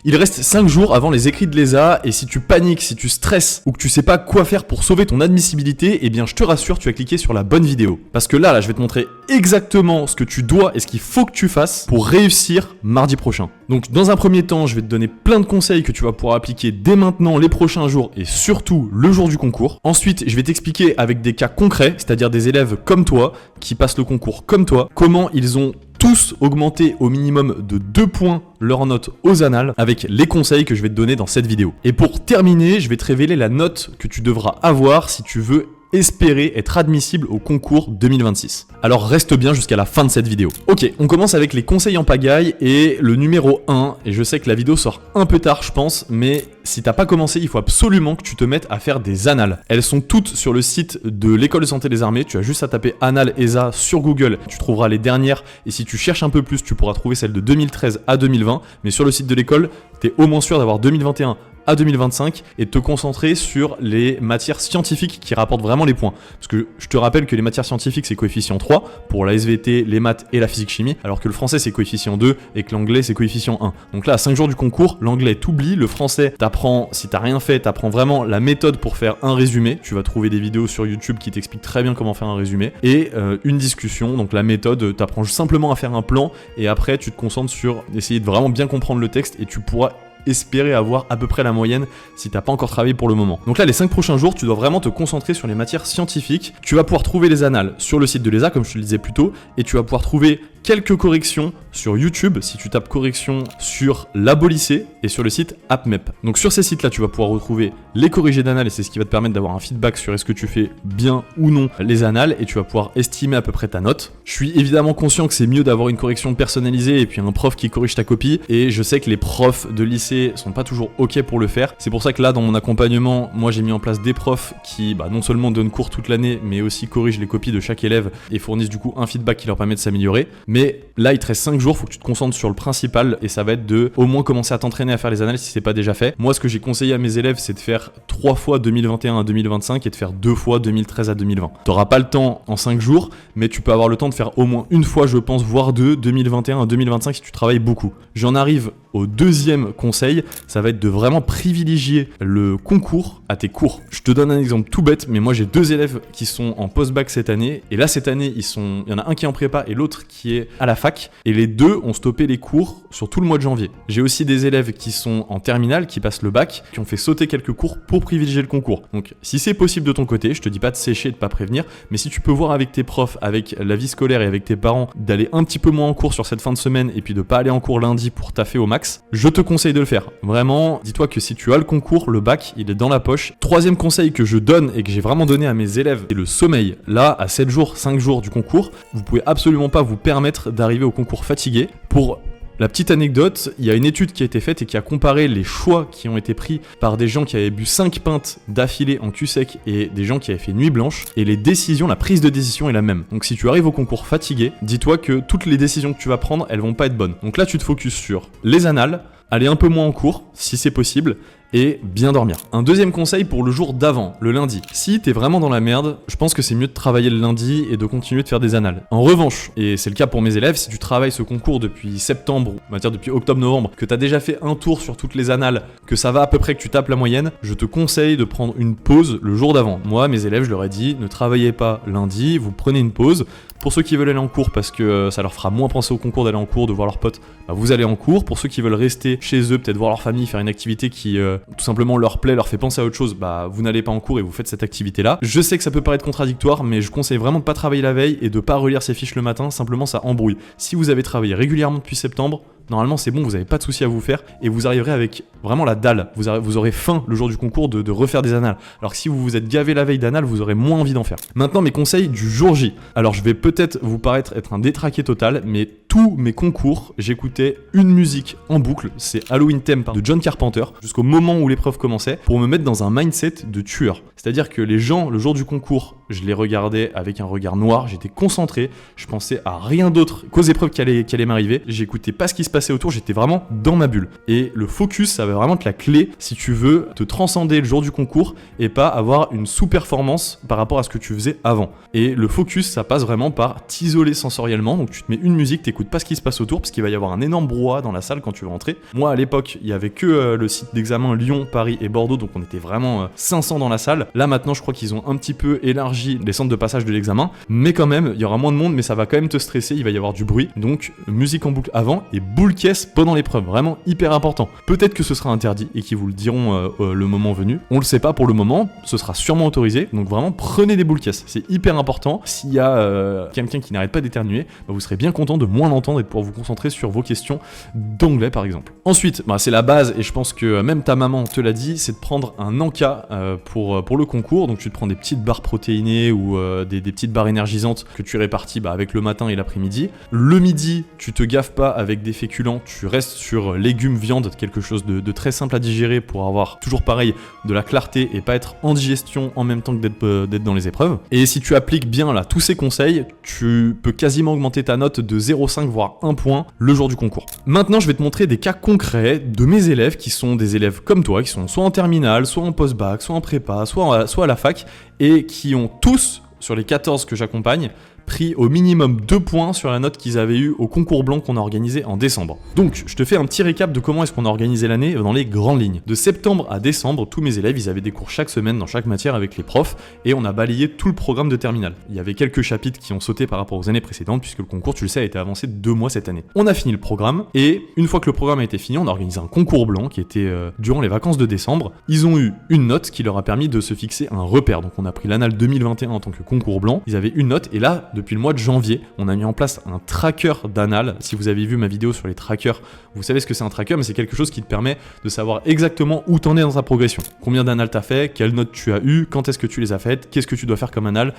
Il reste 5 jours avant les écrits de l'ESA et si tu paniques, si tu stresses ou que tu sais pas quoi faire pour sauver ton admissibilité, eh bien je te rassure, tu as cliqué sur la bonne vidéo. Parce que là, je vais te montrer exactement ce que tu dois et ce qu'il faut que tu fasses pour réussir mardi prochain. Donc dans un premier temps, je vais te donner plein de conseils que tu vas pouvoir appliquer dès maintenant, les prochains jours et surtout le jour du concours. Ensuite, je vais t'expliquer avec des cas concrets, c'est-à-dire des élèves comme toi, qui passent le concours comme toi, comment ils ont tous augmenté au minimum de 2 points leur note aux annales avec les conseils que je vais te donner dans cette vidéo. Et pour terminer, je vais te révéler la note que tu devras avoir si tu veux espérer être admissible au concours 2026. Alors reste bien jusqu'à la fin de cette vidéo. Ok, on commence avec les conseils en pagaille et le numéro 1, et je sais que la vidéo sort un peu tard je pense, mais si t'as pas commencé, il faut absolument que tu te mettes à faire des annales. Elles sont toutes sur le site de l'école de santé des armées, tu as juste à taper annales ESA sur Google, tu trouveras les dernières, et si tu cherches un peu plus, tu pourras trouver celles de 2013 à 2020, mais sur le site de l'école, t'es au moins sûr d'avoir 2021 à 2025 et te concentrer sur les matières scientifiques qui rapportent vraiment les points. Parce que je te rappelle que les matières scientifiques c'est coefficient 3 pour la SVT, les maths et la physique-chimie, alors que le français c'est coefficient 2 et que l'anglais c'est coefficient 1. Donc là à 5 jours du concours, l'anglais t'oublie, le français t'apprends, si t'as rien fait, t'apprends vraiment la méthode pour faire un résumé. Tu vas trouver des vidéos sur YouTube qui t'expliquent très bien comment faire un résumé. Et une discussion, donc la méthode, t'apprends simplement à faire un plan et après tu te concentres sur essayer de vraiment bien comprendre le texte et tu pourras espérer avoir à peu près la moyenne si t'as pas encore travaillé pour le moment. Donc là, les 5 prochains jours, tu dois vraiment te concentrer sur les matières scientifiques. Tu vas pouvoir trouver les annales sur le site de l'ESA, comme je te le disais plus tôt, et tu vas pouvoir trouver quelques corrections sur YouTube, si tu tapes correction sur Labo Lycée et sur le site AppMep. Donc sur ces sites-là, tu vas pouvoir retrouver les corrigés d'annales et c'est ce qui va te permettre d'avoir un feedback sur est-ce que tu fais bien ou non les annales et tu vas pouvoir estimer à peu près ta note. Je suis évidemment conscient que c'est mieux d'avoir une correction personnalisée et puis un prof qui corrige ta copie et je sais que les profs de lycée sont pas toujours ok pour le faire. C'est pour ça que là, dans mon accompagnement, moi j'ai mis en place des profs qui non seulement donnent cours toute l'année mais aussi corrigent les copies de chaque élève et fournissent du coup un feedback qui leur permet de s'améliorer. Mais là, il te reste 5 jours, faut que tu te concentres sur le principal et ça va être de au moins commencer à t'entraîner à faire les annales si c'est pas déjà fait. Moi, ce que j'ai conseillé à mes élèves, c'est de faire 3 fois 2021 à 2025 et de faire 2 fois 2013 à 2020. T'auras pas le temps en 5 jours, mais tu peux avoir le temps de faire au moins une fois, je pense, voire 2, 2021 à 2025 si tu travailles beaucoup. J'en arrive au deuxième conseil, ça va être de vraiment privilégier le concours à tes cours. Je te donne un exemple tout bête, mais moi j'ai 2 élèves qui sont en post-bac cette année, et là cette année, il y en a un qui est en prépa et l'autre qui est à la fac, et les deux ont stoppé les cours sur tout le mois de janvier. J'ai aussi des élèves qui sont en terminale, qui passent le bac, qui ont fait sauter quelques cours pour privilégier le concours. Donc si c'est possible de ton côté, je te dis pas de sécher, de pas prévenir, mais si tu peux voir avec tes profs, avec la vie scolaire et avec tes parents, d'aller un petit peu moins en cours sur cette fin de semaine et puis de pas aller en cours lundi pour taffer au max, je te conseille de le faire. Vraiment, dis-toi que si tu as le concours, le bac, il est dans la poche. Troisième conseil que je donne et que j'ai vraiment donné à mes élèves, c'est le sommeil. Là, à 7 jours, 5 jours du concours, vous pouvez absolument pas vous permettre d'arriver au concours fatigué. Pour la petite anecdote, il y a une étude qui a été faite et qui a comparé les choix qui ont été pris par des gens qui avaient bu 5 pintes d'affilée en cul sec et des gens qui avaient fait nuit blanche, et les décisions, la prise de décision est la même. Donc si tu arrives au concours fatigué, dis-toi que toutes les décisions que tu vas prendre, elles vont pas être bonnes. Donc là, tu te focuses sur les annales, aller un peu moins en cours, si c'est possible, et bien dormir. Un deuxième conseil pour le jour d'avant, le lundi. Si t'es vraiment dans la merde, je pense que c'est mieux de travailler le lundi et de continuer de faire des annales. En revanche, et c'est le cas pour mes élèves, si tu travailles ce concours depuis septembre, on va dire depuis octobre-novembre, que t'as déjà fait un tour sur toutes les annales, que ça va à peu près, que tu tapes la moyenne, je te conseille de prendre une pause le jour d'avant. Moi, mes élèves, je leur ai dit, ne travaillez pas lundi, vous prenez une pause. Pour ceux qui veulent aller en cours parce que ça leur fera moins penser au concours d'aller en cours, de voir leurs potes, vous allez en cours. Pour ceux qui veulent rester chez eux, peut-être voir leur famille, faire une activité qui tout simplement leur plaît, leur fait penser à autre chose, vous n'allez pas en cours et vous faites cette activité-là. Je sais que ça peut paraître contradictoire, mais je conseille vraiment de pas travailler la veille et de pas relire ses fiches le matin, simplement ça embrouille. Si vous avez travaillé régulièrement depuis septembre, normalement c'est bon, vous n'avez pas de soucis à vous faire et vous arriverez avec vraiment la dalle. Vous aurez faim le jour du concours de refaire des annales. Alors que si vous vous êtes gavé la veille d'annales, vous aurez moins envie d'en faire. Maintenant mes conseils du jour J. Alors je vais peut-être vous paraître être un détraqué total, mais tous mes concours, j'écoutais une musique en boucle, c'est Halloween Theme de John Carpenter, jusqu'au moment où l'épreuve commençait, pour me mettre dans un mindset de tueur. C'est-à-dire que les gens, le jour du concours, je les regardais avec un regard noir, j'étais concentré, je pensais à rien d'autre qu'aux épreuves qui allaient m'arriver, j'écoutais pas ce qui se passait passait autour, j'étais vraiment dans ma bulle. Et le focus, ça va vraiment être la clé si tu veux te transcender le jour du concours et pas avoir une sous-performance par rapport à ce que tu faisais avant. Et le focus, ça passe vraiment par t'isoler sensoriellement, donc tu te mets une musique, t'écoutes pas ce qui se passe autour, parce qu'il va y avoir un énorme brouhaha dans la salle quand tu vas rentrer. Moi, à l'époque, il y avait que le site d'examen Lyon, Paris et Bordeaux, donc on était vraiment 500 dans la salle. Là, maintenant, je crois qu'ils ont un petit peu élargi les centres de passage de l'examen, mais quand même, il y aura moins de monde, mais ça va quand même te stresser, il va y avoir du bruit, donc musique en boucle avant et boule caisse pendant l'épreuve, vraiment hyper important. Peut-être que ce sera interdit et qu'ils vous le diront le moment venu, on le sait pas pour le moment, ce sera sûrement autorisé, donc vraiment prenez des boules caisse, c'est hyper important. S'il y a quelqu'un qui n'arrête pas d'éternuer, vous serez bien content de moins l'entendre et de pouvoir vous concentrer sur vos questions d'anglais par exemple. Ensuite, c'est la base et je pense que même ta maman te l'a dit, c'est de prendre un encas pour le concours, donc tu te prends des petites barres protéinées ou des petites barres énergisantes que tu répartis avec le matin et l'après-midi. Le midi, tu te gaffes pas avec des féculents, tu restes sur légumes, viande, quelque chose de très simple à digérer pour avoir toujours pareil de la clarté et pas être en digestion en même temps que d'être dans les épreuves. Et si tu appliques bien là tous ces conseils, tu peux quasiment augmenter ta note de 0,5 voire 1 point le jour du concours. Maintenant, je vais te montrer des cas concrets de mes élèves qui sont des élèves comme toi, qui sont soit en terminale, soit en post-bac, soit en prépa, soit à la fac et qui ont tous, sur les 14 que j'accompagne, pris au minimum 2 points sur la note qu'ils avaient eue au concours blanc qu'on a organisé en décembre. Donc, je te fais un petit récap de comment est-ce qu'on a organisé l'année dans les grandes lignes. De septembre à décembre, tous mes élèves, ils avaient des cours chaque semaine dans chaque matière avec les profs et on a balayé tout le programme de terminale. Il y avait quelques chapitres qui ont sauté par rapport aux années précédentes puisque le concours, tu le sais, a été avancé de 2 mois cette année. On a fini le programme et une fois que le programme a été fini, on a organisé un concours blanc qui était durant les vacances de décembre. Ils ont eu une note qui leur a permis de se fixer un repère. Donc, on a pris l'annale 2021 en tant que concours blanc. Ils avaient une note et là, depuis le mois de janvier, on a mis en place un tracker d'annales. Si vous avez vu ma vidéo sur les trackers, vous savez ce que c'est un tracker, mais c'est quelque chose qui te permet de savoir exactement où t'en es dans ta progression. Combien d'annales t'as fait, quelles notes tu as eu, quand est-ce que tu les as faites, qu'est-ce que tu dois faire comme annale,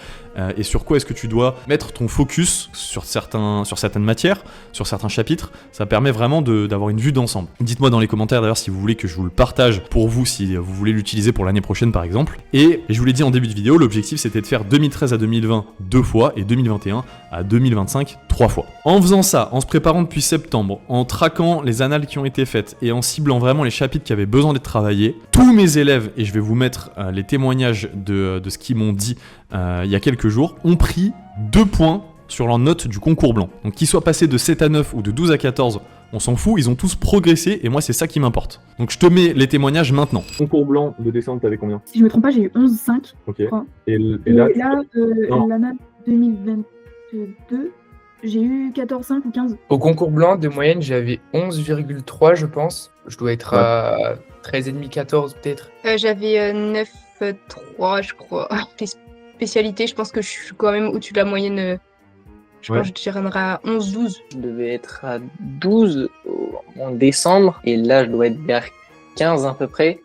et sur quoi est-ce que tu dois mettre ton focus sur certaines matières, sur certains chapitres. Ça permet vraiment d'avoir une vue d'ensemble. Dites-moi dans les commentaires d'ailleurs si vous voulez que je vous le partage pour vous, si vous voulez l'utiliser pour l'année prochaine par exemple. Et je vous l'ai dit en début de vidéo, l'objectif c'était de faire 2013 à 2020 2 fois et 2021 à 2025 3 fois. En faisant ça, en se préparant depuis septembre, en traquant les annales qui ont été faites et en ciblant vraiment les chapitres qui avaient besoin d'être travaillés, tous mes élèves, et je vais vous mettre les témoignages de ce qu'ils m'ont dit il y a quelques jours, ont pris 2 points sur leur note du concours blanc. Donc qu'ils soient passés de 7 à 9 ou de 12 à 14, on s'en fout, ils ont tous progressé et moi c'est ça qui m'importe. Donc je te mets les témoignages maintenant. Concours blanc de décembre, t'avais combien? Si je me trompe pas, j'ai eu 11,5. Ok. Et là, l'année 2022, j'ai eu 14,5 ou 15. Au concours blanc, de moyenne, j'avais 11,3, je pense. Je dois être à 13,5, 14 peut-être. J'avais 9,3, je crois. Les spécialités, je pense que je suis quand même au-dessus de la moyenne. Je pense que je dirais à 11-12. Je devais être à 12 en décembre. Et là, je dois être vers 15 à peu près.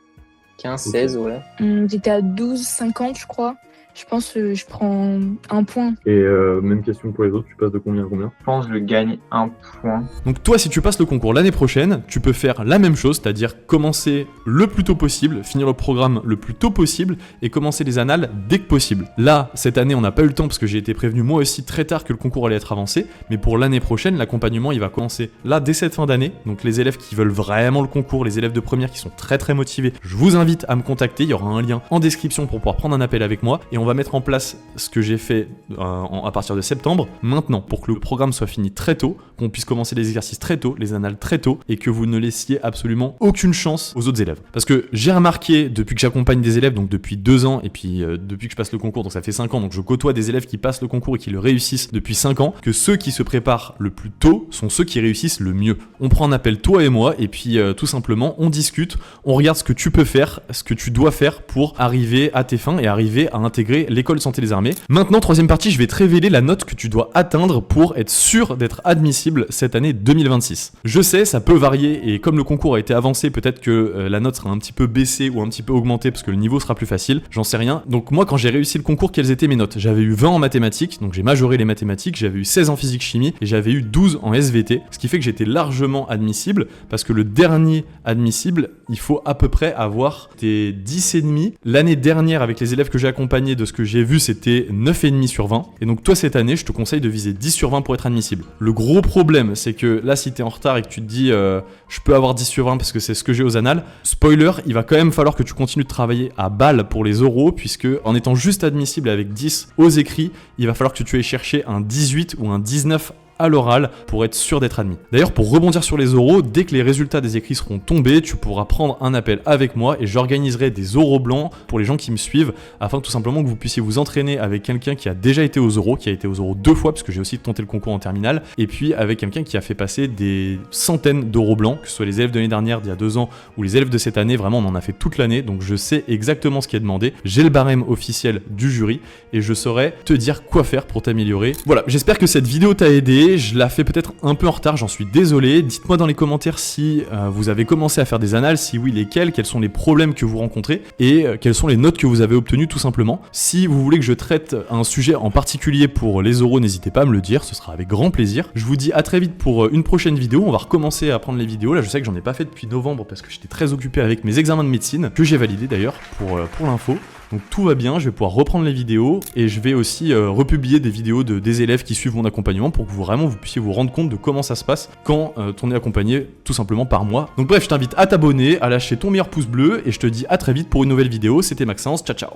15-16, ouais. J'étais à 12,50, je crois. Je pense que je prends 1 point. Et même question pour les autres, tu passes de combien à combien? Je pense que je gagne 1 point. Donc toi, si tu passes le concours l'année prochaine, tu peux faire la même chose, c'est-à-dire commencer le plus tôt possible, finir le programme le plus tôt possible et commencer les annales dès que possible. Là, cette année, on n'a pas eu le temps parce que j'ai été prévenu moi aussi très tard que le concours allait être avancé, mais pour l'année prochaine, l'accompagnement, il va commencer là dès cette fin d'année. Donc les élèves qui veulent vraiment le concours, les élèves de première qui sont très très motivés, je vous invite à me contacter, il y aura un lien en description pour pouvoir prendre un appel avec moi et on va mettre en place ce que j'ai fait à partir de septembre, maintenant, pour que le programme soit fini très tôt, qu'on puisse commencer les exercices très tôt, les annales très tôt, et que vous ne laissiez absolument aucune chance aux autres élèves. Parce que j'ai remarqué, depuis que j'accompagne des élèves, donc depuis 2 ans, et puis depuis que je passe le concours, donc ça fait 5 ans, donc je côtoie des élèves qui passent le concours et qui le réussissent depuis 5 ans, que ceux qui se préparent le plus tôt sont ceux qui réussissent le mieux. On prend un appel, toi et moi, et puis tout simplement, on discute, on regarde ce que tu peux faire, ce que tu dois faire pour arriver à tes fins et arriver à intégrer l'école de santé des armées. Maintenant, troisième partie, je vais te révéler la note que tu dois atteindre pour être sûr d'être admissible cette année 2026. Je sais, ça peut varier et comme le concours a été avancé, peut-être que la note sera un petit peu baissée ou un petit peu augmentée parce que le niveau sera plus facile, j'en sais rien. Donc moi, quand j'ai réussi le concours, quelles étaient mes notes? J'avais eu 20 en mathématiques, donc j'ai majoré les mathématiques, j'avais eu 16 en physique-chimie et j'avais eu 12 en SVT, ce qui fait que j'étais largement admissible parce que le dernier admissible, il faut à peu près avoir tes 10,5. L'année dernière, avec les élèves que j'ai accompagnés de ce que j'ai vu, c'était 9,5 sur 20. Et donc toi, cette année, je te conseille de viser 10 sur 20 pour être admissible. Le gros problème, c'est que là, si t'es en retard et que tu te dis je peux avoir 10 sur 20 parce que c'est ce que j'ai aux annales, spoiler, il va quand même falloir que tu continues de travailler à balle pour les oraux, puisque en étant juste admissible avec 10 aux écrits, il va falloir que tu ailles chercher un 18 ou un 19 à l'oral pour être sûr d'être admis. D'ailleurs, pour rebondir sur les oraux, dès que les résultats des écrits seront tombés, tu pourras prendre un appel avec moi et j'organiserai des oraux blancs pour les gens qui me suivent afin tout simplement que vous puissiez vous entraîner avec quelqu'un qui a déjà été aux oraux, qui a été aux oraux 2 fois parce que j'ai aussi tenté le concours en terminale, et puis avec quelqu'un qui a fait passer des centaines d'oraux blancs, que ce soit les élèves de l'année dernière, d'il y a 2 ans, ou les élèves de cette année. Vraiment, on en a fait toute l'année, donc je sais exactement ce qui est demandé. J'ai le barème officiel du jury et je saurai te dire quoi faire pour t'améliorer. Voilà, j'espère que cette vidéo t'a aidé. Je la fais peut-être un peu en retard, j'en suis désolé. Dites-moi dans les commentaires si vous avez commencé à faire des annales, si oui lesquels, quels sont les problèmes que vous rencontrez et quelles sont les notes que vous avez obtenues tout simplement. Si vous voulez que je traite un sujet en particulier pour les oraux, n'hésitez pas à me le dire, ce sera avec grand plaisir. Je vous dis à très vite pour une prochaine vidéo. On va recommencer à prendre les vidéos. Là, je sais que j'en ai pas fait depuis novembre parce que j'étais très occupé avec mes examens de médecine, que j'ai validé d'ailleurs pour l'info. Donc tout va bien, je vais pouvoir reprendre les vidéos et je vais aussi republier des vidéos des élèves qui suivent mon accompagnement pour que vous puissiez vous rendre compte de comment ça se passe quand on est accompagné tout simplement par moi. Donc bref, je t'invite à t'abonner, à lâcher ton meilleur pouce bleu et je te dis à très vite pour une nouvelle vidéo. C'était Maxence, ciao ciao.